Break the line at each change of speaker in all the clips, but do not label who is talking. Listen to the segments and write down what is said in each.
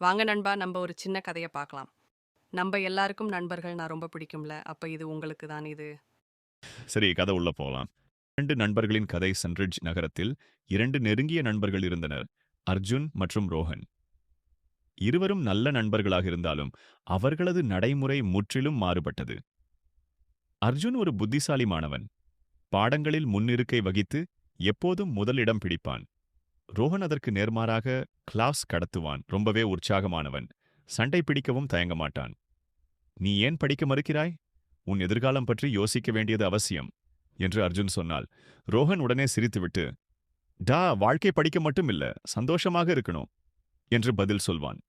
வாங்க நண்பா, நம்ம ஒரு சின்ன கதைய பார்க்கலாம். நம்ப எல்லாருக்கும் நண்பர்கள்னா ரொம்ப பிடிக்கும்ல. அப்ப இது உங்களுக்கு தான் இது.
சரி, கதை உள்ள போலாம். 2 நண்பர்களின் கதை. சன்ரிட்ஜ் நகரத்தில் 2 நெருங்கிய நண்பர்கள் இருந்தனர். அர்ஜுன் மற்றும் ரோஹன். இருவரும் நல்ல நண்பர்களாக இருந்தாலும் அவர்களது நடைமுறை முற்றிலும் மாறுபட்டது. அர்ஜுன் ஒரு புத்திசாலி மாணவன். பாடங்களில் முன்னிருக்கை வகித்து எப்போதும் முதலிடம் பிடிப்பான். ரோஹன் அதற்கு நேர்மாறாக கிளாஸ் கடத்துவான். ரொம்பவே உற்சாகமானவன். சண்டை பிடிக்கவும் தயங்க மாட்டான். "நீ ஏன் படிக்க மறுக்கிறாய்? உன் எதிர்காலம் பற்றி யோசிக்க வேண்டியது அவசியம்" என்று அர்ஜுன் சொன்னால், ரோஹன் உடனே சிரித்துவிட்டு, வாழ்க்கை படிக்க மட்டும் இல்ல, சந்தோஷமாக இருக்கணும்" என்று பதில் சொல்வான்.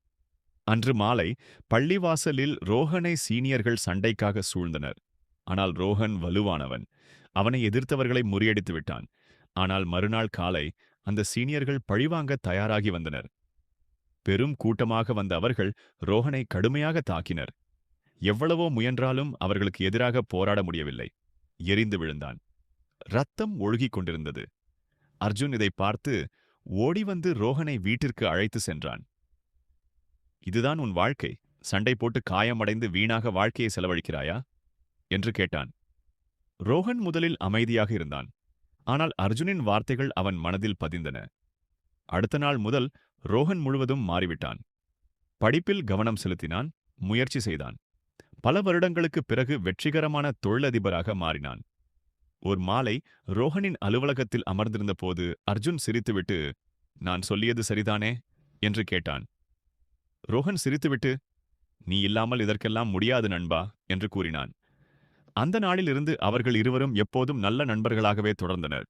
அன்று மாலை பள்ளிவாசலில் ரோஹனை சீனியர்கள் சண்டைக்காக சூழ்ந்தனர். ஆனால் ரோஹன் வலுவானவன். அவனை எதிர்த்தவர்களை முறியடித்து விட்டான். ஆனால் மறுநாள் காலை அந்த சீனியர்கள் பழிவாங்க தயாராகி வந்தனர். பெரும் கூட்டமாக வந்த அவர்கள் ரோஹனை கடுமையாக தாக்கினர். எவ்வளவோ முயன்றாலும் அவர்களுக்கு எதிராக போராட முடியவில்லை. எரிந்து விழுந்தான். ரத்தம் ஒழுகிக் கொண்டிருந்தது. அர்ஜுன் இதை பார்த்து ஓடி வந்து ரோஹனை வீட்டிற்கு அழைத்து சென்றான். "இதுதான் உன் வாழ்க்கை? சண்டை போட்டு காயமடைந்து வீணாக வாழ்க்கையை செலவழிக்கிறாயா?" என்று கேட்டான். ரோஹன் முதலில் அமைதியாக இருந்தான். ஆனால் அர்ஜுனின் வார்த்தைகள் அவன் மனதில் பதிந்தன. அடுத்த நாள் முதல் ரோஹன் முழுவதும் மாறிவிட்டான். படிப்பில் கவனம் செலுத்தினான். முயற்சி செய்தான். பல வருடங்களுக்குப் பிறகு வெற்றிகரமான தொழிலதிபராக மாறினான். ஒரு மாலை ரோஹனின் அலுவலகத்தில் அமர்ந்திருந்த போது அர்ஜுன் சிரித்துவிட்டு, "நான் சொல்லியது சரிதானே?" என்று கேட்டான். ரோஹன் சிரித்துவிட்டு, "நீ இல்லாமல் இதற்கெல்லாம் முடியாது நண்பா" என்று கூறினான். அந்த நாளிலிருந்து அவர்கள் இருவரும் எப்போதும் நல்ல நண்பர்களாகவே தொடர்ந்தனர்.